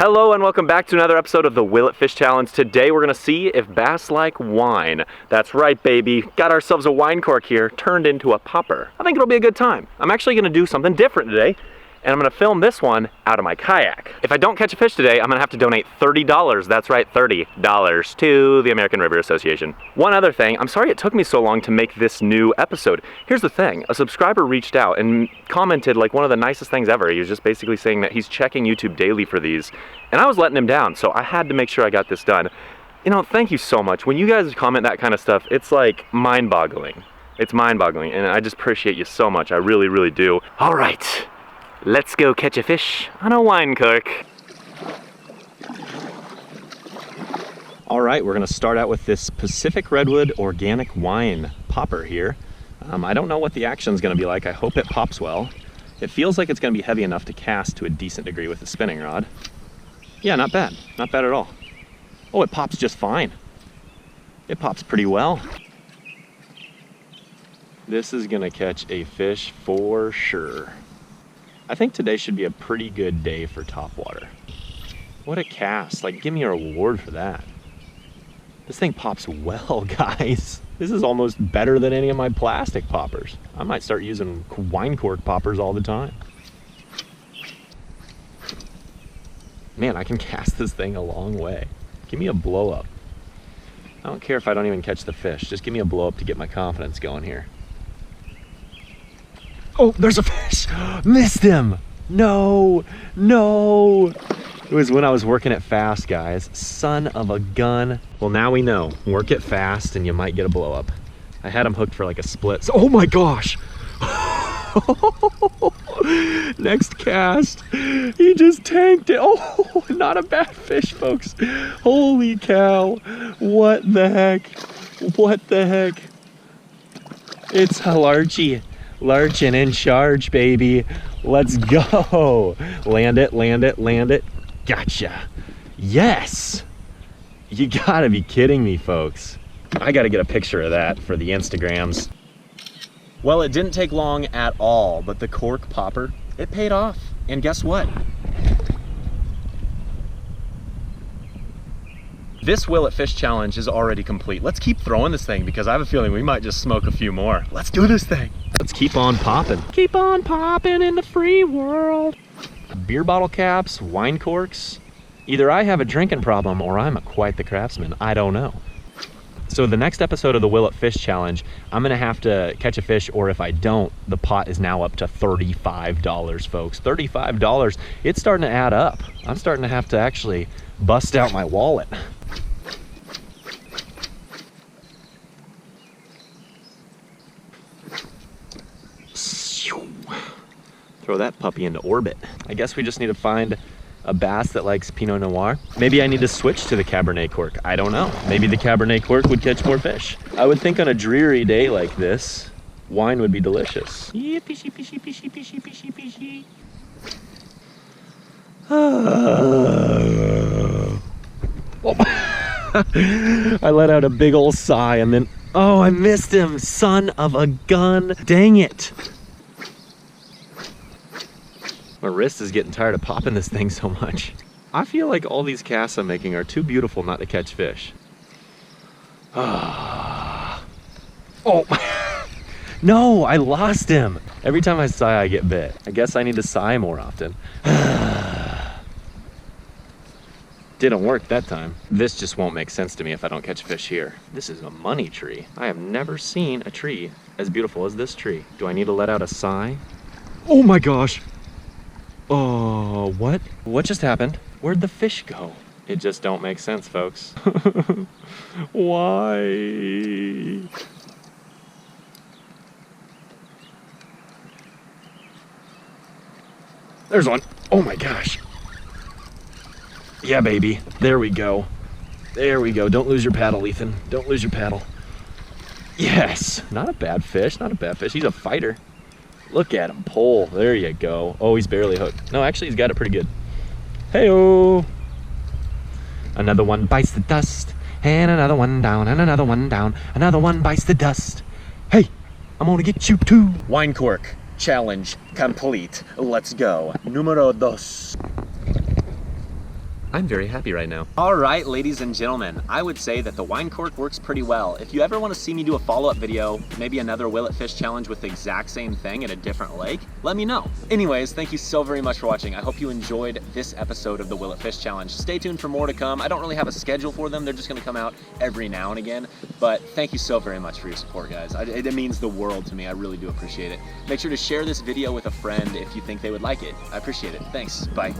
Hello and welcome back to another episode of the Will It Fish Challenge. Today we're going to see if bass like wine. That's right, baby. Got ourselves a wine cork here turned into a popper. I think it'll be a good time. I'm actually going to do something different today, and I'm going to film this one out of my kayak. If I don't catch a fish today, I'm going to have to donate $30. That's right, $30 to the American River Association. One other thing, I'm sorry it took me so long to make this new episode. Here's the thing, a subscriber reached out and commented like one of the nicest things ever. He was just basically saying that he's checking YouTube daily for these, and I was letting him down, so I had to make sure I got this done. You know, thank you so much. When you guys comment that kind of stuff, it's like mind-boggling. It's mind-boggling, and I just appreciate you so much. I really, really do. All right. Let's go catch a fish on a wine cork. All right, we're gonna start out with this Pacific Redwood organic wine popper here. I don't know what the action's gonna be like. I hope it pops well. It feels like it's gonna be heavy enough to cast to a decent degree with a spinning rod. Yeah, not bad at all. Oh, it pops just fine. It pops pretty well. This is gonna catch a fish for sure. I think today should be a pretty good day for Topwater. What a cast, like give me a reward for that. This thing pops well, guys. This is almost better than any of my plastic poppers. I might start using wine cork poppers all the time. Man, I can cast this thing a long way. Give me a blow up. I don't care if I don't even catch the fish. Just give me a blow up to get my confidence going here. Oh, there's a fish. Missed him. No. It was when I was working it fast, guys. Son of a gun. Well, now we know. Work it fast and you might get a blow up. I had him hooked for like a split. Oh my gosh. Next cast. He just tanked it. Oh, not a bad fish, folks. Holy cow. What the heck? What the heck? It's a larchie. Larchin in charge, baby. Let's go. Land it. Gotcha. Yes. You gotta be kidding me, folks. I gotta get a picture of that for the Instagrams. Well, it didn't take long at all, but the cork popper, it paid off. And guess what? This Will It Fish Challenge is already complete. Let's keep throwing this thing because I have a feeling we might just smoke a few more. Let's do this thing. Let's keep on popping. Keep on popping in the free world. Beer bottle caps, wine corks. Either I have a drinking problem or I'm quite the craftsman. I don't know. So the next episode of the Will It Fish Challenge, I'm gonna have to catch a fish, or if I don't, the pot is now up to $35, folks. $35. It's starting to add up. I'm starting to have to actually bust out my wallet. Throw that puppy into orbit. I guess we just need to find a bass that likes Pinot Noir. Maybe I need to switch to the Cabernet cork. I don't know. Maybe the Cabernet cork would catch more fish. I would think on a dreary day like this, wine would be delicious. I let out a big old sigh and then, oh, I missed him. Son of a gun. Dang it. My wrist is getting tired of popping this thing so much. I feel like all these casts I'm making are too beautiful not to catch fish. Oh. No, I lost him. Every time I sigh, I get bit. I guess I need to sigh more often. Didn't work that time. This just won't make sense to me if I don't catch fish here. This is a money tree. I have never seen a tree as beautiful as this tree. Do I need to let out a sigh? Oh my gosh. Oh, what? What just happened? Where'd the fish go? It just don't make sense, folks. Why? There's one. Oh my gosh. Yeah, baby. There we go. There we go. Don't lose your paddle, Ethan. Don't lose your paddle. Yes. Not a bad fish. Not a bad fish. He's a fighter. Look at him pull. There you go. Oh, he's barely hooked. No, actually, he's got it pretty good. Hey-oh. Another one bites the dust. And another one down. And another one down. Another one bites the dust. Hey, I'm gonna get you too. Wine cork. Challenge complete. Let's go. Numero dos. I'm very happy right now. All right, ladies and gentlemen, I would say that the wine cork works pretty well. If you ever want to see me do a follow-up video, maybe another Will It Fish challenge with the exact same thing at a different lake, let me know. Anyways, thank you so very much for watching. I hope you enjoyed this episode of the Will It Fish challenge. Stay tuned for more to come. I don't really have a schedule for them. They're just gonna come out every now and again, but thank you so very much for your support, guys. It means the world to me. I really do appreciate it. Make sure to share this video with a friend if you think they would like it. I appreciate it. Thanks. Bye.